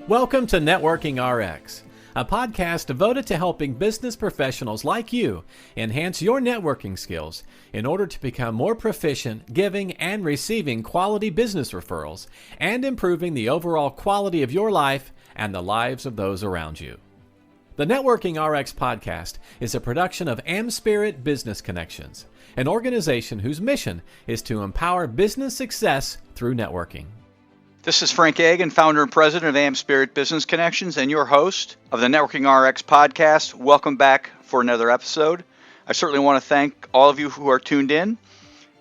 Welcome to Networking RX, a podcast devoted to helping business professionals like you enhance your networking skills in order to become more proficient giving and receiving quality business referrals and improving the overall quality of your life and the lives of those around you. The Networking RX podcast is a production of AmSpirit Business Connections, an organization whose mission is to empower business success through networking. This is Frank Agin, founder and president of AmSpirit Business Connections and your host of the Networking RX podcast. Welcome back for another episode. I certainly want to thank all of you who are tuned in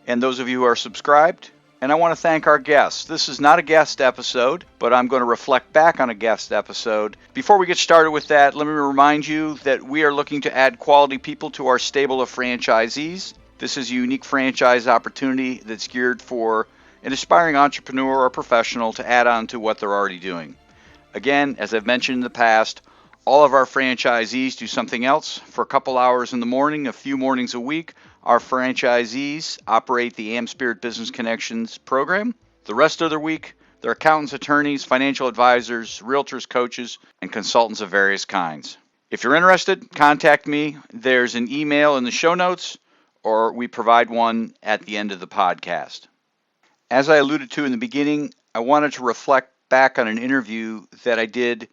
and those of you who are subscribed. And I want to thank our guests. This is not a guest episode, but I'm going to reflect back on a guest episode. Before we get started with that, let me remind you that we are looking to add quality people to our stable of franchisees. This is a unique franchise opportunity that's geared for an aspiring entrepreneur or professional to add on to what they're already doing. Again, as I've mentioned in the past, all of our franchisees do something else. For a couple hours in the morning, a few mornings a week, our franchisees operate the AmSpirit Business Connections program. The rest of the week, they're accountants, attorneys, financial advisors, realtors, coaches, and consultants of various kinds. If you're interested, contact me. There's an email in the show notes, or we provide one at the end of the podcast. As I alluded to in the beginning, I wanted to reflect back on an interview that I did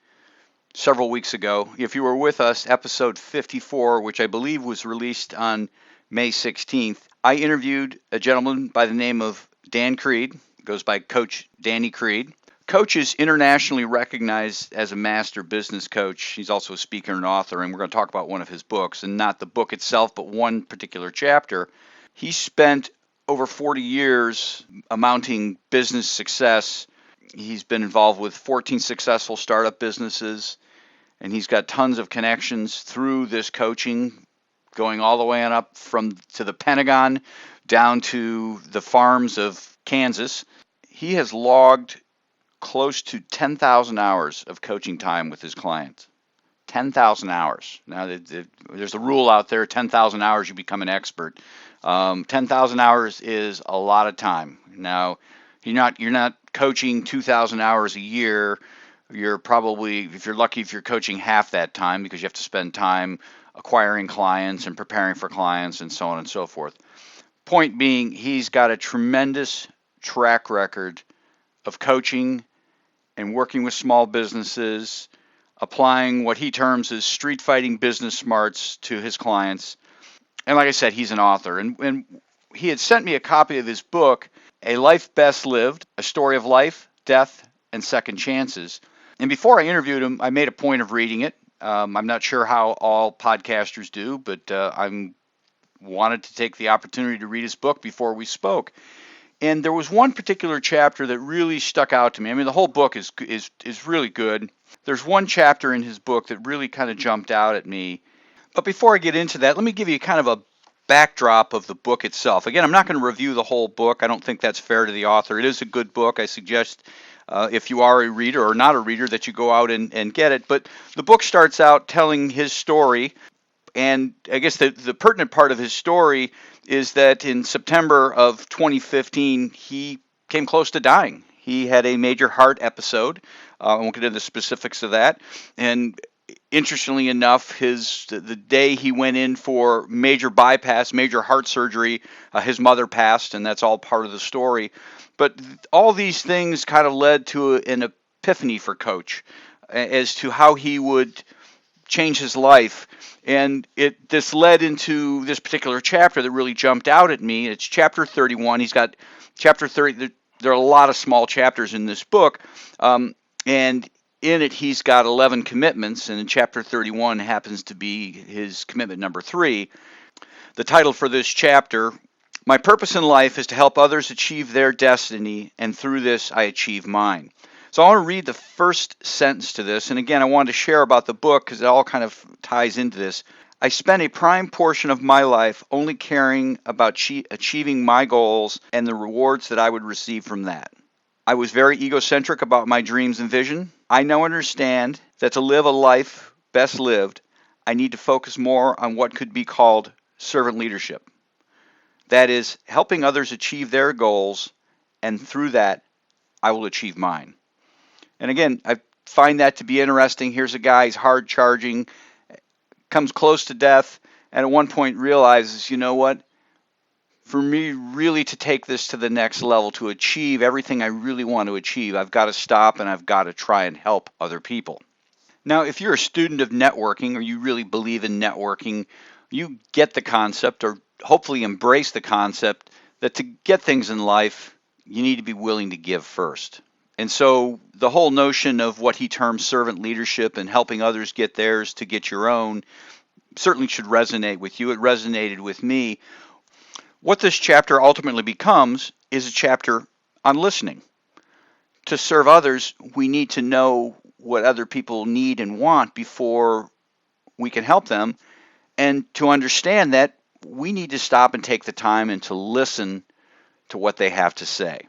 several weeks ago. If you were with us, episode 54, which I believe was released on May 16th, I interviewed a gentleman by the name of Dan Creed, goes by Coach Danny Creed. Coach is internationally recognized as a master business coach. He's also a speaker and author, and we're going to talk about one of his books, and not the book itself, but one particular chapter. He spent over 40 years amounting business success. He's been involved with 14 successful startup businesses, and he's got tons of connections through this coaching, going all the way on up to the Pentagon down to the farms of Kansas. He has logged close to 10,000 hours of coaching time with his clients. 10,000 hours. Now, there's a rule out there, 10,000 hours you become an expert. 10,000 hours is a lot of time. Now, you're not coaching 2,000 hours a year. You're probably, if you're lucky, if you're coaching half that time, because you have to spend time acquiring clients and preparing for clients and so on and so forth. Point being, he's got a tremendous track record of coaching and working with small businesses, applying what he terms as street fighting business smarts to his clients. And like I said, he's an author. And he had sent me a copy of his book, A Life Best Lived, A Story of Life, Death, and Second Chances. And before I interviewed him, I made a point of reading it. I'm not sure how all podcasters do, but I wanted to take the opportunity to read his book before we spoke. And there was one particular chapter that really stuck out to me. I mean, the whole book is really good. There's one chapter in his book that really kind of jumped out at me. But before I get into that, let me give you kind of a backdrop of the book itself. Again, I'm not going to review the whole book. I don't think that's fair to the author. It is a good book. I suggest if you are a reader or not a reader that you go out and get it. But the book starts out telling his story. And I guess the pertinent part of his story is that in September of 2015, he came close to dying. He had a major heart episode. I won't get into the specifics of that. And interestingly enough, the day he went in for major bypass, major heart surgery, his mother passed, and that's all part of the story. But all these things kind of led to an epiphany for Coach as to how he would change his life. And this led into this particular chapter that really jumped out at me. It's chapter 31. He's got chapter 30. There are a lot of small chapters in this book. And in it, he's got 11 commitments, and in chapter 31 happens to be his commitment number 3. The title for this chapter, My Purpose in Life is to Help Others Achieve Their Destiny, and through this I achieve mine. So I want to read the first sentence to this, and again, I wanted to share about the book because it all kind of ties into this. I spent a prime portion of my life only caring about achieving my goals and the rewards that I would receive from that. I was very egocentric about my dreams and vision. I now understand that to live a life best lived, I need to focus more on what could be called servant leadership. That is, helping others achieve their goals, and through that, I will achieve mine. And again, I've find that to be interesting. Here's a guy, he's hard charging, comes close to death, and at one point realizes, you know what? For me really to take this to the next level, to achieve everything I really want to achieve, I've got to stop and I've got to try and help other people. Now, if you're a student of networking or you really believe in networking, you get the concept, or hopefully embrace the concept, that to get things in life, you need to be willing to give first. And so the whole notion of what he terms servant leadership and helping others get theirs to get your own certainly should resonate with you. It resonated with me. What this chapter ultimately becomes is a chapter on listening. To serve others, we need to know what other people need and want before we can help them. And to understand that, we need to stop and take the time and to listen to what they have to say.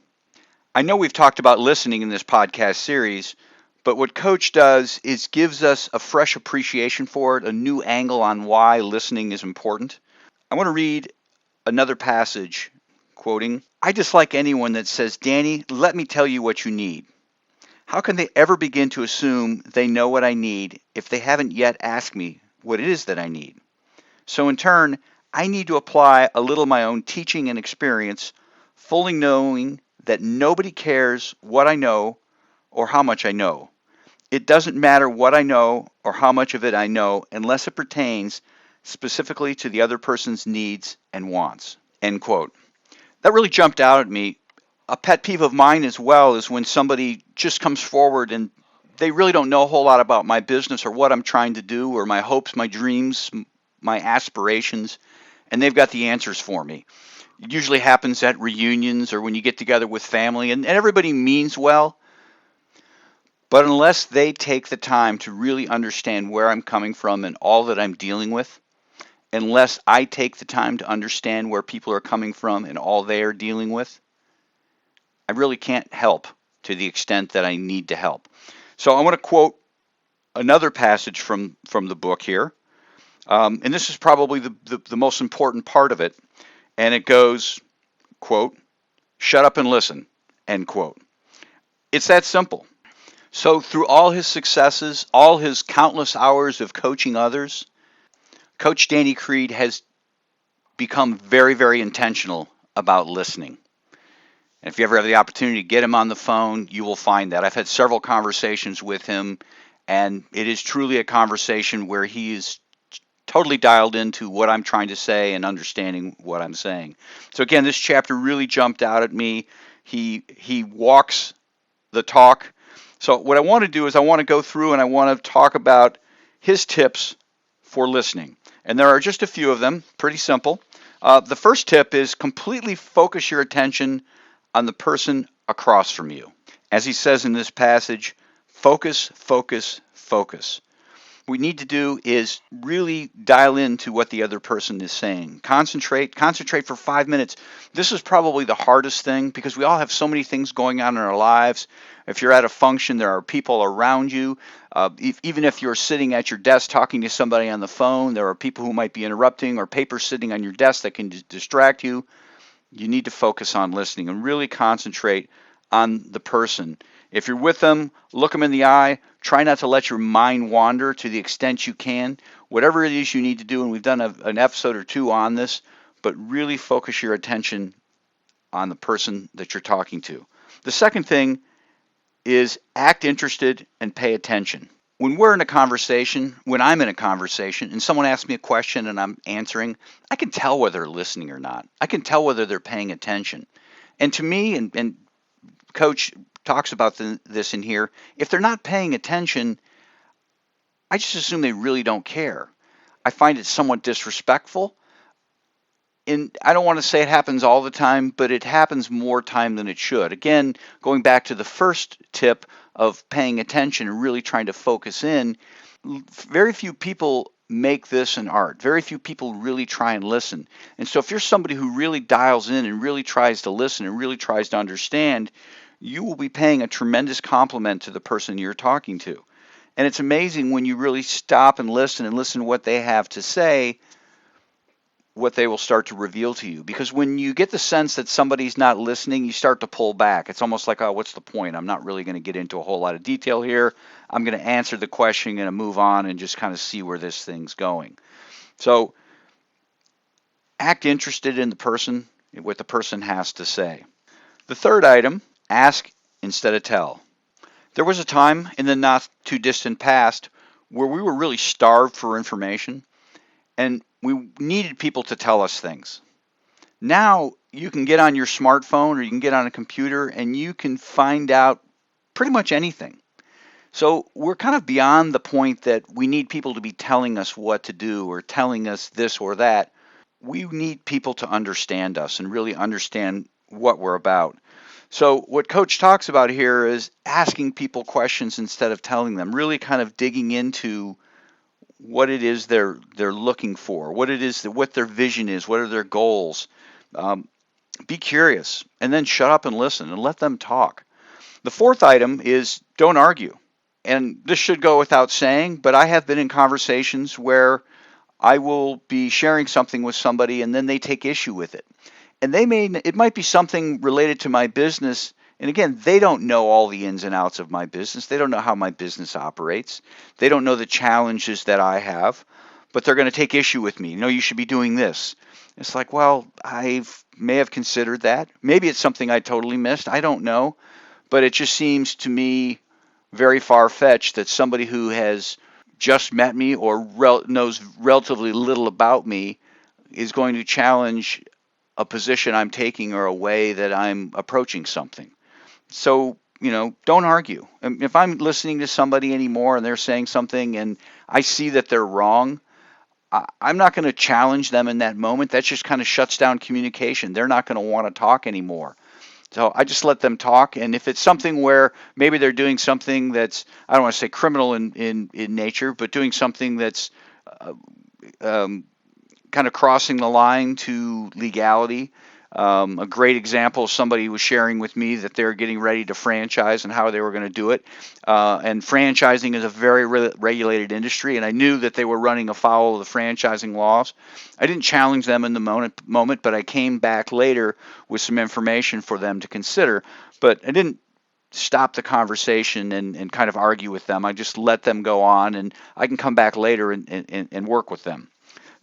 I know we've talked about listening in this podcast series, but what Coach does is gives us a fresh appreciation for it, a new angle on why listening is important. I want to read another passage, quoting, "I dislike anyone that says, 'Danny, let me tell you what you need.' How can they ever begin to assume they know what I need if they haven't yet asked me what it is that I need? So in turn, I need to apply a little of my own teaching and experience, fully knowing that nobody cares what I know or how much I know. It doesn't matter what I know or how much of it I know unless it pertains specifically to the other person's needs and wants." End quote. That really jumped out at me. A pet peeve of mine as well is when somebody just comes forward and they really don't know a whole lot about my business or what I'm trying to do or my hopes, my dreams, my aspirations, and they've got the answers for me. It usually happens at reunions or when you get together with family, and everybody means well. But unless they take the time to really understand where I'm coming from and all that I'm dealing with, unless I take the time to understand where people are coming from and all they are dealing with, I really can't help to the extent that I need to help. So I want to quote another passage from the book here. And this is probably the most important part of it. And it goes, quote, "Shut up and listen," end quote. It's that simple. So through all his successes, all his countless hours of coaching others, Coach Danny Creed has become very, very intentional about listening. And if you ever have the opportunity to get him on the phone, you will find that. I've had several conversations with him, and it is truly a conversation where he is totally dialed into what I'm trying to say and understanding what I'm saying. So again, this chapter really jumped out at me. He walks the talk. So what I want to do is I want to go through and I want to talk about his tips for listening. And there are just a few of them, pretty simple. The first tip is completely focus your attention on the person across from you. As he says in this passage, focus, focus, focus. What we need to do is really dial into what the other person is saying. Concentrate for 5 minutes. This is probably the hardest thing because we all have so many things going on in our lives. If you're at a function, there are people around you. Even if you're sitting at your desk talking to somebody on the phone, there are people who might be interrupting or papers sitting on your desk that can distract you. You need to focus on listening and really concentrate on the person. If you're with them, look them in the eye. Try not to let your mind wander to the extent you can. Whatever it is you need to do, and we've done an episode or two on this, but really focus your attention on the person that you're talking to. The second thing is act interested and pay attention. When we're in a conversation, when I'm in a conversation, and someone asks me a question and I'm answering, I can tell whether they're listening or not. I can tell whether they're paying attention. And to me, and Coach talks about this in here, if they're not paying attention, I just assume they really don't care. I find it somewhat disrespectful. And I don't want to say it happens all the time, but it happens more time than it should. Again, going back to the first tip of paying attention and really trying to focus in, very few people make this an art. Very few people really try and listen. And so if you're somebody who really dials in and really tries to listen and really tries to understand, you will be paying a tremendous compliment to the person you're talking to. And it's amazing when you really stop and listen to what they have to say, what they will start to reveal to you. Because when you get the sense that somebody's not listening, you start to pull back. It's almost like, oh, what's the point? I'm not really going to get into a whole lot of detail here. I'm going to answer the question and move on and just kind of see where this thing's going. So act interested in the person, what the person has to say. The third item, ask instead of tell. There was a time in the not too distant past where we were really starved for information and we needed people to tell us things. Now you can get on your smartphone or you can get on a computer and you can find out pretty much anything. So we're kind of beyond the point that we need people to be telling us what to do or telling us this or that. We need people to understand us and really understand what we're about. So what Coach talks about here is asking people questions instead of telling them, really kind of digging into what it is they're looking for, what it is, what their vision is, what are their goals. Be curious, and then shut up and listen and let them talk. The fourth item is don't argue. And this should go without saying, but I have been in conversations where I will be sharing something with somebody and then they take issue with it. And it might be something related to my business. And again, they don't know all the ins and outs of my business. They don't know how my business operates. They don't know the challenges that I have, but they're going to take issue with me. You should be doing this. It's like, well, I may have considered that. Maybe it's something I totally missed. I don't know. But it just seems to me very far-fetched that somebody who has just met me or knows relatively little about me is going to challenge a position I'm taking or a way that I'm approaching something. So, don't argue. If I'm listening to somebody anymore and they're saying something and I see that they're wrong, I'm not going to challenge them in that moment. That just kind of shuts down communication. They're not going to want to talk anymore. So I just let them talk. And if it's something where maybe they're doing something that's, I don't want to say criminal in nature, but doing something that's kind of crossing the line to legality. A great example, somebody was sharing with me that they're getting ready to franchise and how they were going to do it. And franchising is a very regulated industry, and I knew that they were running afoul of the franchising laws. I didn't challenge them in the moment, but I came back later with some information for them to consider. But I didn't stop the conversation and kind of argue with them. I just let them go on, and I can come back later and work with them.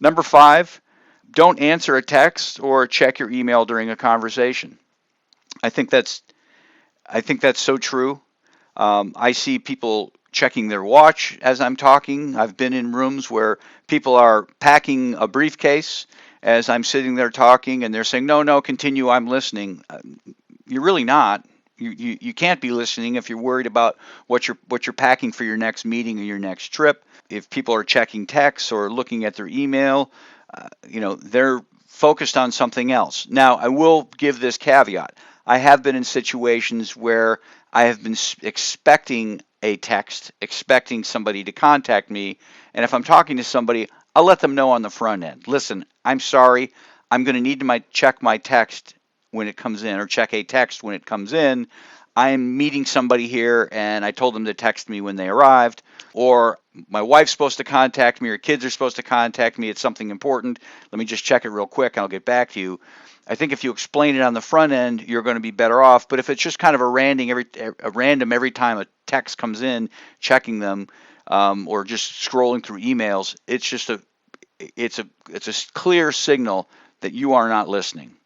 Number 5, don't answer a text or check your email during a conversation. I think that's so true. I see people checking their watch as I'm talking. I've been in rooms where people are packing a briefcase as I'm sitting there talking, and they're saying, "No, continue. I'm listening." You're really not. You can't be listening if you're worried about what you're packing for your next meeting or your next trip. If people are checking texts or looking at their email, they're focused on something else. Now, I will give this caveat. I have been in situations where I have been expecting a text, expecting somebody to contact me, and if I'm talking to somebody, I'll let them know on the front end. Listen, I'm sorry. I'm going to need to check my text when it comes in, or check a text when it comes in. I'm meeting somebody here and I told them to text me when they arrived, or my wife's supposed to contact me, or kids are supposed to contact me. It's something important. Let me just check it real quick and I'll get back to you. I think if you explain it on the front end, you're going to be better off. But if it's just kind of a random every time a text comes in, checking them, or just scrolling through emails, it's a clear signal that you are not listening.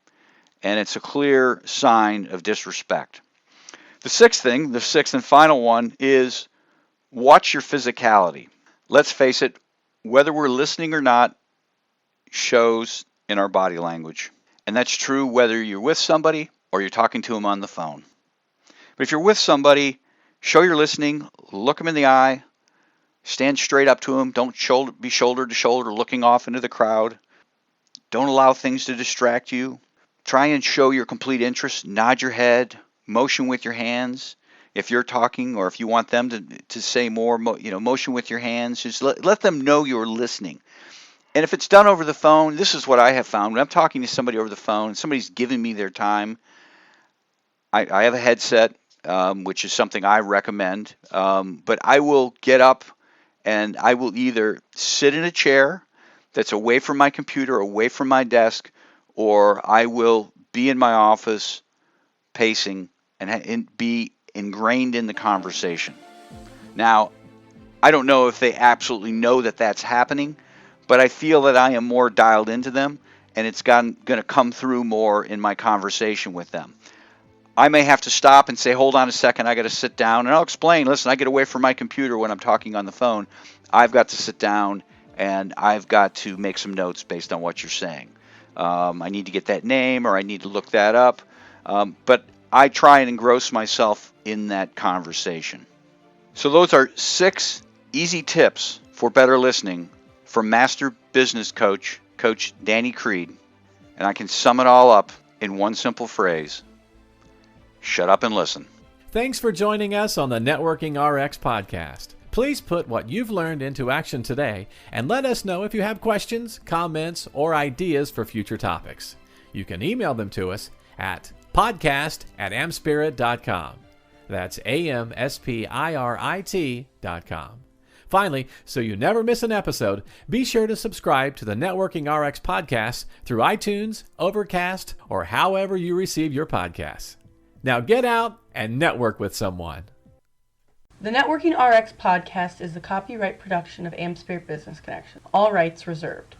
And it's a clear sign of disrespect. The sixth and final one, is watch your physicality. Let's face it, whether we're listening or not shows in our body language. And that's true whether you're with somebody or you're talking to them on the phone. But if you're with somebody, show you're listening, look them in the eye, stand straight up to them, don't be shoulder to shoulder looking off into the crowd. Don't allow things to distract you. Try and show your complete interest, nod your head, motion with your hands. If you're talking or if you want them to say more, motion with your hands. Just let them know you're listening. And if it's done over the phone, this is what I have found. When I'm talking to somebody over the phone, somebody's giving me their time, I have a headset, which is something I recommend. But I will get up and I will either sit in a chair that's away from my computer, away from my desk, or I will be in my office pacing and be ingrained in the conversation. Now, I don't know if they absolutely know that that's happening, but I feel that I am more dialed into them, and it's going to come through more in my conversation with them. I may have to stop and say, hold on a second, I got to sit down, and I'll explain, listen, I get away from my computer when I'm talking on the phone. I've got to sit down, and I've got to make some notes based on what you're saying. I need to get that name, or I need to look that up. But I try and engross myself in that conversation. So those are 6 easy tips for better listening from Master Business Coach, Coach Danny Creed. And I can sum it all up in one simple phrase: shut up and listen. Thanks for joining us on the Networking RX podcast. Please put what you've learned into action today and let us know if you have questions, comments, or ideas for future topics. You can email them to us at podcast@amspirit.com. That's AmSpirit.com. Finally, so you never miss an episode, be sure to subscribe to the Networking RX podcast through iTunes, Overcast, or however you receive your podcasts. Now get out and network with someone. The Networking RX podcast is the copyright production of AmSpirit Business Connection. All rights reserved.